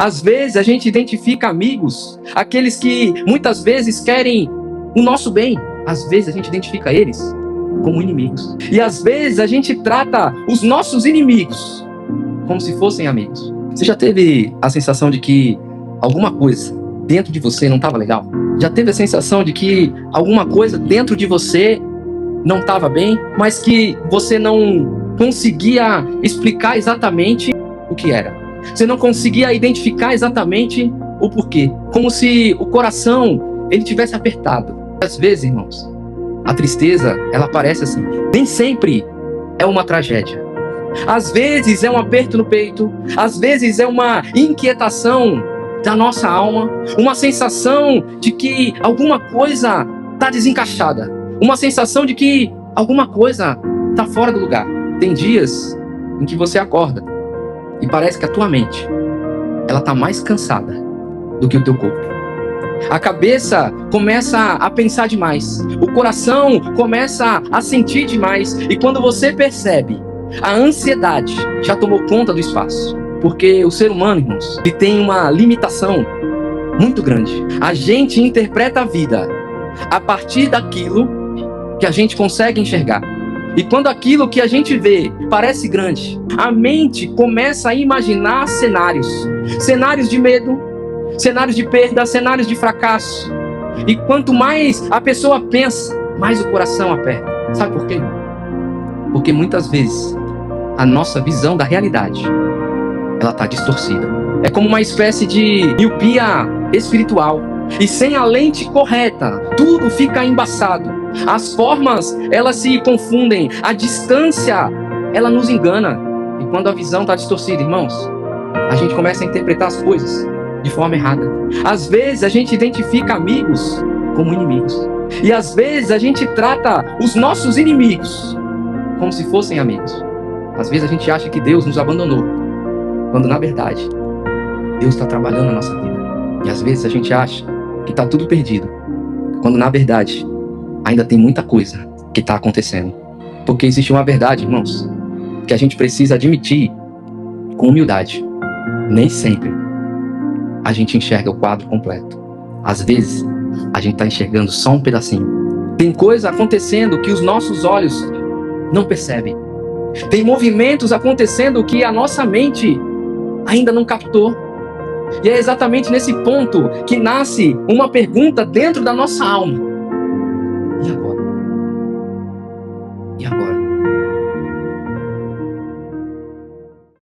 Às vezes a gente identifica amigos, aqueles que muitas vezes querem o nosso bem. Às vezes a gente identifica eles como inimigos. E às vezes a gente trata os nossos inimigos como se fossem amigos. Você já teve a sensação de que alguma coisa dentro de você não estava legal? Já teve a sensação de que alguma coisa dentro de você não estava bem, mas que você não conseguia explicar exatamente o que era? Você não conseguia identificar exatamente o porquê. Como se o coração ele tivesse apertado. Às vezes, irmãos, a tristeza, ela aparece assim. Nem sempre é uma tragédia. Às vezes é um aperto no peito. Às vezes é uma inquietação da nossa alma. Uma sensação de que alguma coisa está desencaixada. Uma sensação de que alguma coisa está fora do lugar. Tem dias em que você acorda e parece que a tua mente, ela está mais cansada do que o teu corpo. A cabeça começa a pensar demais. O coração começa a sentir demais. E quando você percebe, a ansiedade já tomou conta do espaço. Porque o ser humano, irmãos, ele tem uma limitação muito grande. A gente interpreta a vida a partir daquilo que a gente consegue enxergar. E quando aquilo que a gente vê parece grande, a mente começa a imaginar cenários. Cenários de medo, cenários de perda, cenários de fracasso. E quanto mais a pessoa pensa, mais o coração aperta. Sabe por quê? Porque muitas vezes a nossa visão da realidade, ela está distorcida. É como uma espécie de miopia espiritual. E sem a lente correta, tudo fica embaçado. As formas, elas se confundem. A distância, ela nos engana. E quando a visão está distorcida, irmãos, a gente começa a interpretar as coisas de forma errada. Às vezes a gente identifica amigos como inimigos. E às vezes a gente trata os nossos inimigos como se fossem amigos. Às vezes a gente acha que Deus nos abandonou, quando na verdade Deus está trabalhando na nossa vida. E às vezes a gente acha que está tudo perdido, quando na verdade ainda tem muita coisa que está acontecendo. Porque existe uma verdade, irmãos, que a gente precisa admitir com humildade. Nem sempre a gente enxerga o quadro completo. Às vezes a gente está enxergando só um pedacinho. Tem coisa acontecendo que os nossos olhos não percebem. Tem movimentos acontecendo que a nossa mente ainda não captou. E é exatamente nesse ponto que nasce uma pergunta dentro da nossa alma.